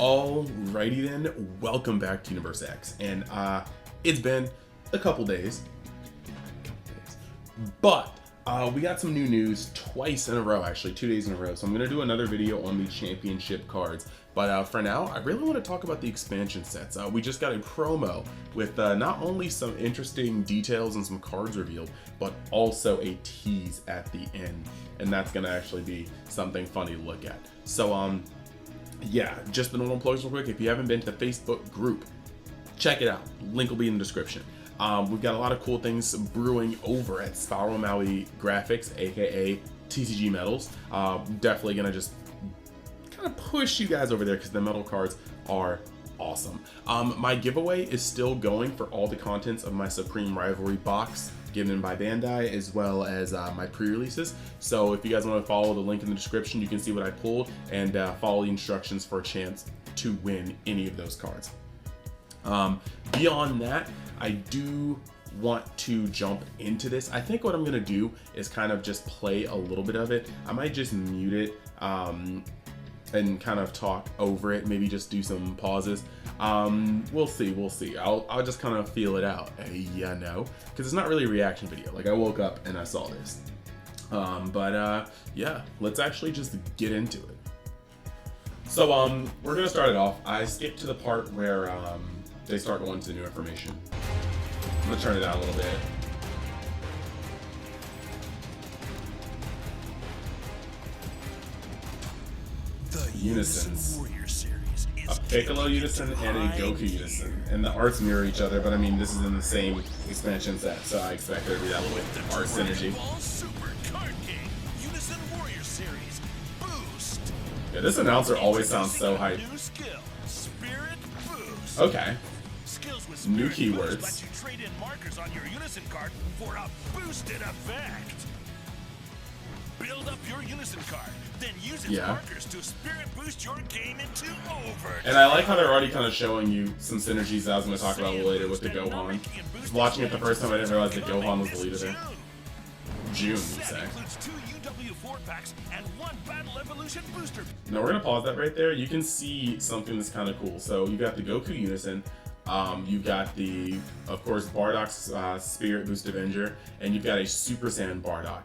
Alrighty then, welcome back to Universe X, and it's been a couple days, but we got some new news twice in a row, actually 2 days in a row, so I'm going to do another video on the championship cards, but for now, I really want to talk about the expansion sets. We just got a promo with not only some interesting details and some cards revealed, but also a tease at the end, and that's going to actually be something funny to look at. So, yeah, just the normal plugs real quick. If you haven't been to the Facebook group, check it out. Link will be in the description. We've got a lot of cool things brewing over at Maui Graphix, aka TCG Metals. Definitely gonna just kind of push you guys over there because the metal cards are awesome. My giveaway is still going for all the contents of my Supreme Rivalry box given by Bandai, as well as my pre-releases. So if you guys want to follow the link in the description, you can see what I pulled and follow the instructions for a chance to win any of those cards. Beyond that, I do want to jump into this. I think what I'm gonna do is kind of just play a little bit of it. I might just mute it and kind of talk over it, maybe just do some pauses. We'll see. I'll just kind of feel it out, yeah, no, because it's not really a reaction video. Like, I woke up and I saw this. Yeah, let's actually just get into it. So, we're gonna start it off. I skipped to the part where, they start going to new information. I'm gonna turn it down a little bit. Unisons. A Piccolo unison and a Goku unison. And the arts mirror each other, but I mean, this is in the same expansion set, so I expect there to be that little art synergy. Yeah, this announcer always sounds so hype. Okay. New keywords. Let you trade in markers on your unison card for a boosted effect. Build up your unison card, then use its markers to spirit boost your game into overdrive. And I like how they're already kind of showing you some synergies that I was going to talk about later with the Gohan. Watching it the first time, I didn't realize that Gohan was the leader there. June, you say. Now we're going to pause that right there. You can see something that's kind of cool. So you got the Goku unison. You got the, of course, Bardock's Spirit Boost Avenger, and you've got a Super Saiyan Bardock.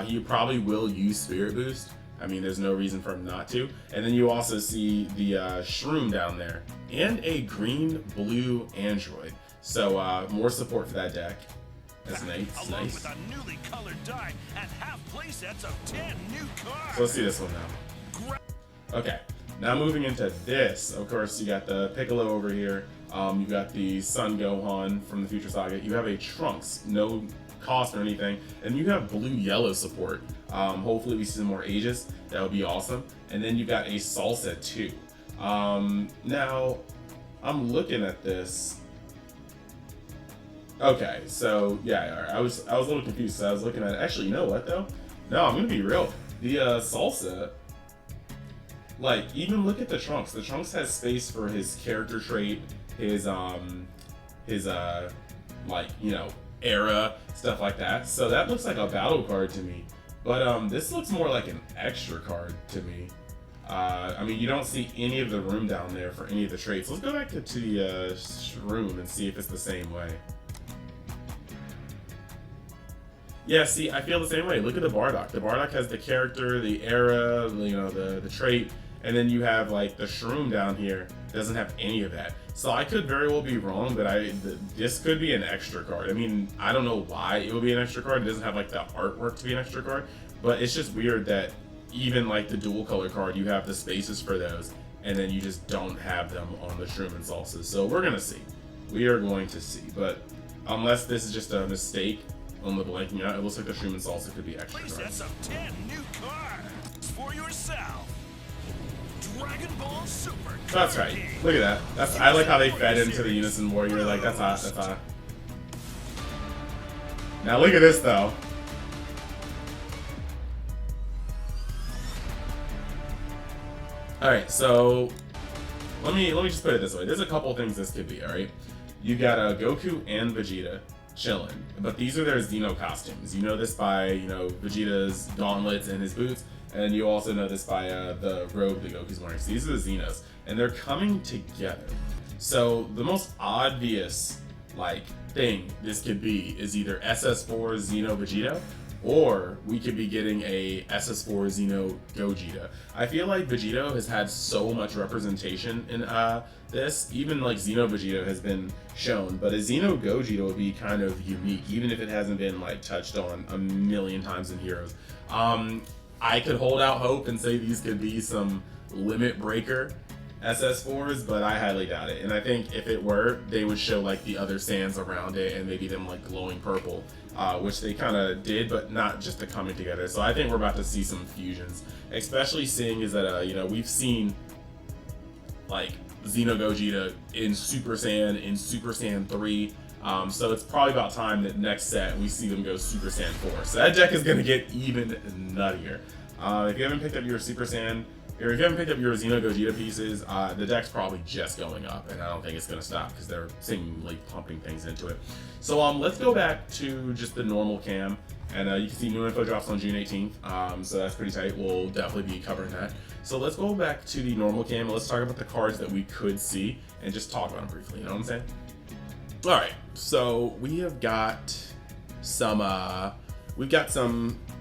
He probably will use Spirit Boost. I mean, there's no reason for him not to. And then you also see the Shroom down there, and a green-blue android. So more support for that deck. That's nice. Along with a newly colored die and half playsets of 10 new cards. So let's see this one now. Okay, now moving into this. Of course, you got the Piccolo over here. You got the Ssun Gohan from the Future Saga. You have a Trunks, no cost or anything, and you have blue-yellow support. Hopefully we see some more Aegis. That would be awesome. And then you got a Salsa too. Now I'm looking at this. Okay, so yeah, I was a little confused. So I was looking at it. Actually, you know what though? No, I'm gonna be real. The Salsa, like, even look at the Trunks. The Trunks has space for his character trait, his like, you know, era, stuff like that. So that looks like a battle card to me. But this looks more like an extra card to me. I mean, you don't see any of the room down there for any of the traits. Let's go back to the room and see if it's the same way. Yeah, see, I feel the same way. Look at the Bardock. The Bardock has the character, the era, you know, the trait, and then you have like the Shroom down here. Doesn't have any of that. So I could very well be wrong, but this could be an extra card. I mean, I don't know why it would be an extra card. It doesn't have like the artwork to be an extra card, but it's just weird that even like the dual color card, you have the spaces for those, and then you just don't have them on the Shroom and Salsa. So we're gonna see. We are going to see, but unless this is just a mistake on the blanking out, it looks like the Shroom and Salsa could be extra cards. 10 new cards for yourself. Dragon Ball Super. That's right. Look at that. I like how they fed into the Unison Warrior. Like, that's hot. That's hot. Now look at this though. All right, so let me just put it this way. There's a couple things this could be. All right, you got a Goku and Vegeta. chilling. But these are their Xeno costumes. You know this by, you know, Vegeta's gauntlets and his boots, and you also know this by the robe that Goku's wearing. So these are the Xenos, and they're coming together. So the most obvious like thing this could be is either SS4 Xeno Vegeta, or we could be getting a SS4 Xeno Gogeta. I feel like Vegeta has had so much representation in this. Even like Xeno Vegeta has been shown, but a Xeno Gogeta would be kind of unique, even if it hasn't been like touched on a million times in Heroes. I could hold out hope and say these could be some limit breaker SS4s, but I highly doubt it. And I think if it were, they would show like the other sands around it and maybe them like glowing purple, which they kind of did, but not just the coming together. So I think we're about to see some fusions, especially seeing is that, you know, we've seen like Xeno Gogeta in Super Saiyan 3. So it's probably about time that next set we see them go Super Saiyan 4. So that deck is going to get even nuttier. If you haven't picked up your Super Saiyan, or if you haven't picked up your Xeno Gogeta pieces, the deck's probably just going up, and I don't think it's going to stop because they're seemingly pumping things into it. So let's go back to just the normal cam, and you can see new info drops on June 18th, so that's pretty tight. We'll definitely be covering that. So let's go back to the normal cam, and let's talk about the cards that we could see, and just talk about them briefly, you know what I'm saying? Alright, so we have got some,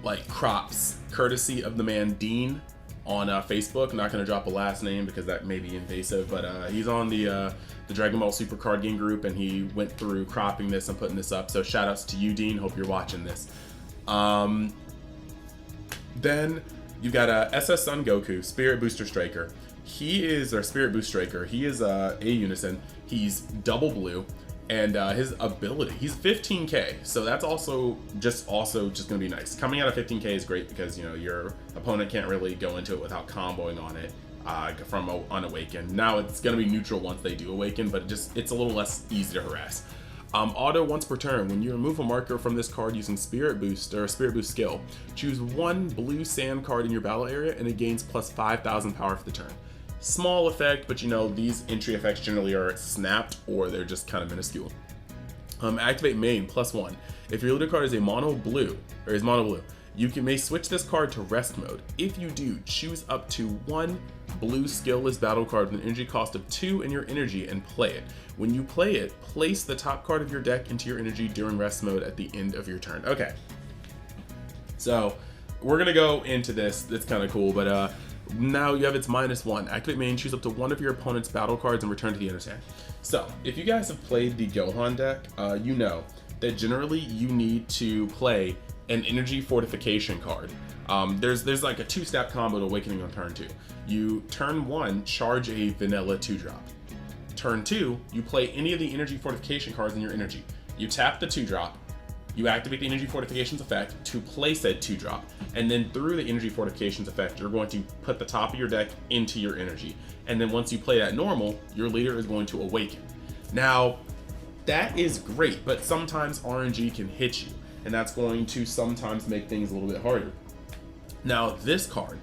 like crops, courtesy of the man Dean on Facebook. I'm not going to drop a last name because that may be invasive, but he's on the Dragon Ball Super Card Game group, and he went through cropping this and putting this up. So shout outs to you, Dean. Hope you're watching this. Then you've got SS Sun Goku, Spirit Booster Striker. He is, or Spirit Boost Striker. He is a Unison. He's double blue. And his ability, he's 15k, so that's also just gonna be nice. Coming out of 15k is great because, you know, your opponent can't really go into it without comboing on it from unawakened. Now it's gonna be neutral once they do awaken, but it's a little less easy to harass. Auto once per turn, when you remove a marker from this card using Spirit Boost or Spirit Boost skill, choose one blue sand card in your battle area and it gains plus 5,000 power for the turn. Small effect, but you know, these entry effects generally are snapped or they're just kind of minuscule. Activate main +1. If your leader card is mono blue, you may switch this card to rest mode. If you do, choose up to one blue skill-less battle card with an energy cost of 2 in your energy and play it. When you play it, place the top card of your deck into your energy during rest mode at the end of your turn. Okay, so we're gonna go into this. That's kind of cool, but now you have its -1. Activate main, choose up to one of your opponent's battle cards and return to the inner hand. So if you guys have played the Gohan deck, you know that generally you need to play an energy fortification card. There's like a 2-step combo to awakening on turn 2. You turn 1 charge a vanilla 2-drop. Turn 2 you play any of the energy fortification cards in your energy. You tap the 2-drop. You activate the energy fortifications effect to play said 2-drop, and then through the energy fortifications effect, you're going to put the top of your deck into your energy. And then once you play that normal, your leader is going to awaken. Now, that is great, but sometimes RNG can hit you, and that's going to sometimes make things a little bit harder. Now, this card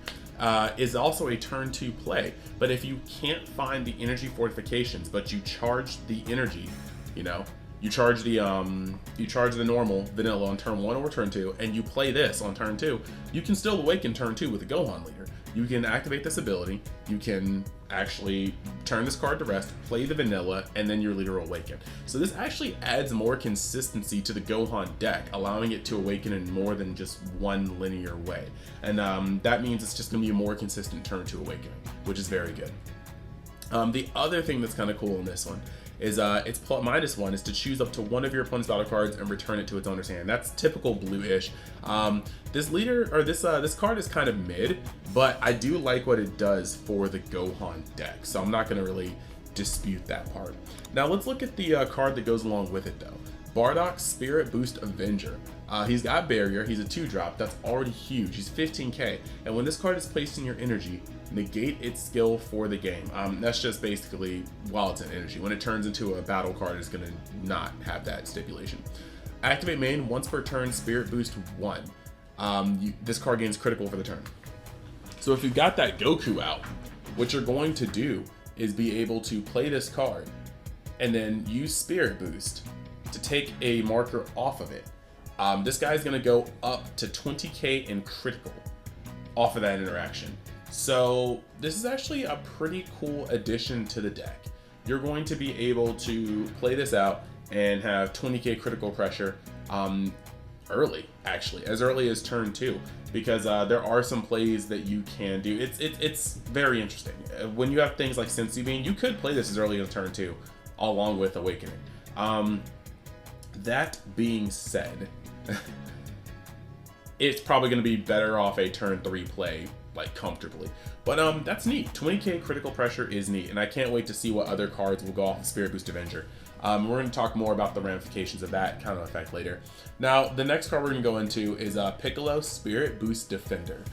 is also a turn 2 play, but if you can't find the energy fortifications, but you charge the energy, you know, you charge the normal vanilla on turn 1 or turn 2, and you play this on turn 2, you can still awaken turn 2 with the Gohan leader. You can activate this ability, you can actually turn this card to rest, play the vanilla, and then your leader will awaken. So this actually adds more consistency to the Gohan deck, allowing it to awaken in more than just one linear way. And that means it's just going to be a more consistent turn 2 awakening, which is very good. The other thing that's kind of cool in this one is its -1 is to choose up to one of your opponent's battle cards and return it to its owner's hand. That's typical blue-ish. This leader, or this card is kind of mid, but I do like what it does for the Gohan deck, so I'm not going to really dispute that part. Now let's look at the card that goes along with it though. Bardock Spirit Boost Avenger. He's got barrier, he's a 2-drop, that's already huge, he's 15k, and when this card is placed in your energy, negate its skill for the game. That's just basically while it's in energy. When it turns into a battle card, it's going to not have that stipulation. Activate main, once per turn, Spirit Boost 1. This card gains critical for the turn. So if you've got that Goku out, what you're going to do is be able to play this card and then use Spirit Boost to take a marker off of it. This guy's gonna go up to 20k in critical off of that interaction. So this is actually a pretty cool addition to the deck. You're going to be able to play this out and have 20k critical pressure early, actually, as early as turn 2, because there are some plays that you can do. It's very interesting. When you have things like Sensu Bean, you could play this as early as turn 2, along with Awakening. That being said, it's probably going to be better off a turn 3 play, like, comfortably. But that's neat. 20k critical pressure is neat, and I can't wait to see what other cards will go off of Spirit Boost Avenger. We're going to talk more about the ramifications of that kind of effect later. Now, the next card we're going to go into is Piccolo Spirit Boost Defender.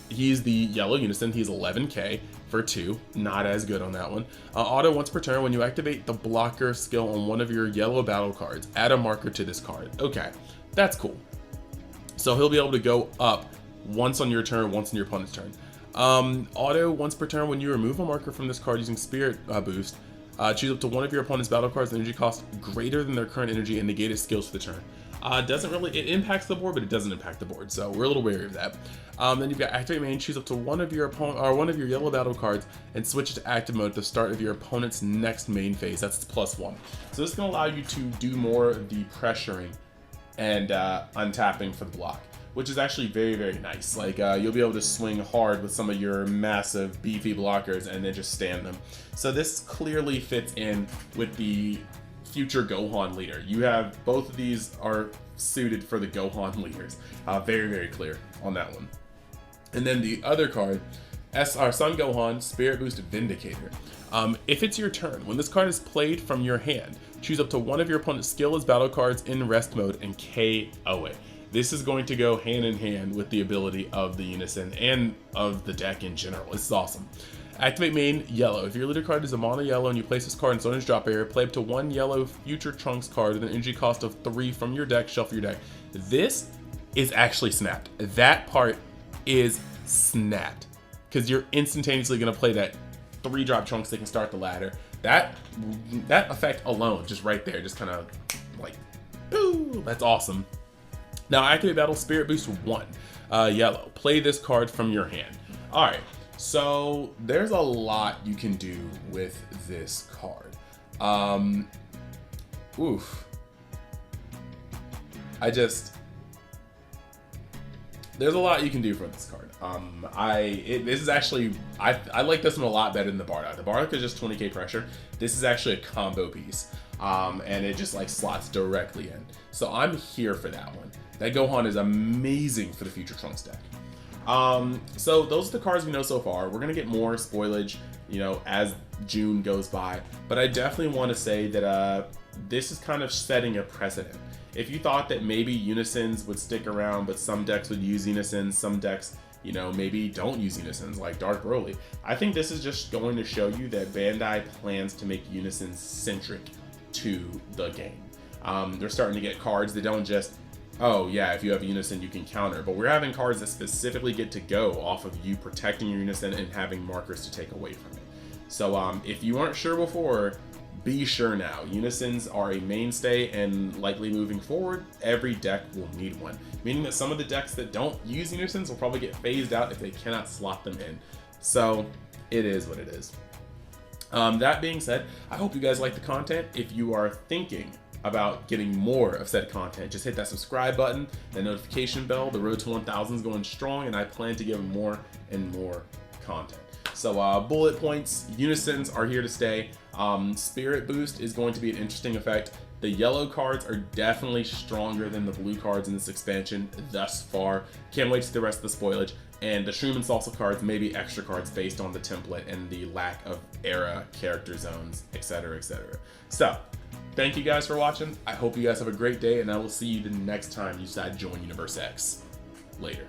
He's the yellow unison. He's 11k for 2. Not as good on that one. Auto once per turn, when you activate the blocker skill on one of your yellow battle cards, add a marker to this card. Okay, that's cool. So he'll be able to go up once on your turn, once on your opponent's turn. Auto once per turn, when you remove a marker from this card using Spirit Boost, choose up to one of your opponent's battle cards with energy cost greater than their current energy and negate its skills for the turn. It impacts the board, but it doesn't impact the board, so we're a little wary of that. Then you've got Activate Main, choose up to one of your yellow battle cards and switch it to active mode at the start of your opponent's next main phase. That's +1. So this is going to allow you to do more of the pressuring and untapping for the block, which is actually very, very nice. Like, you'll be able to swing hard with some of your massive, beefy blockers and then just stand them. So this clearly fits in with the future Gohan leader. You have both of these are suited for the Gohan leaders. Very, very clear on that one. And then the other card, Ssun Gohan Spirit Boost Vindicator. If it's your turn, when this card is played from your hand, choose up to one of your opponent's skillless battle cards in rest mode and KO it. This is going to go hand in hand with the ability of the Unison and of the deck in general. This is awesome. Activate Main, yellow. If your leader card is a mono yellow and you place this card in Son's drop area, play up to one yellow future Trunks card with an energy cost of 3 from your deck, shuffle your deck. This is actually snapped. That part is snapped, because you're instantaneously going to play that 3-drop Trunks that can start the ladder. That effect alone, just right there, just kind of like, ooh, that's awesome. Now, activate Battle Spirit Boost 1, yellow. Play this card from your hand. All right, so there's a lot you can do with this card. There's a lot you can do for this card. This is actually, I like this one a lot better than the Bardock. The Bardock is just 20k pressure. This is actually a combo piece, and it just like slots directly in. So I'm here for that one. That Gohan is amazing for the future Trunks deck. So those are the cards we know so far. We're gonna get more spoilage, you know, as June goes by. But I definitely want to say that this is kind of setting a precedent. If you thought that maybe Unisons would stick around, but some decks would use Unisons, some decks, you know, maybe don't use Unisons, like Dark Broly. I think this is just going to show you that Bandai plans to make Unisons centric to the game. They're starting to get cards that don't just, oh yeah, if you have a Unison you can counter, but we're having cards that specifically get to go off of you protecting your Unison and having markers to take away from it. So if you weren't sure before, be sure now. Unisons are a mainstay, and likely moving forward, every deck will need one. Meaning that some of the decks that don't use Unisons will probably get phased out if they cannot slot them in. So it is what it is. That being said, I hope you guys like the content. If you are thinking about getting more of said content, just hit that subscribe button, that notification bell. The road to 1,000 is going strong, and I plan to give more and more content. So bullet points, Unisons are here to stay. Spirit Boost is going to be an interesting effect. The yellow cards are definitely stronger than the blue cards in this expansion thus far. Can't wait to see the rest of the spoilage. And the Shroom and Salsa cards may be extra cards based on the template and the lack of era, character zones, etc., etc. So, thank you guys for watching. I hope you guys have a great day, and I will see you the next time you decide to join Universe X. Later.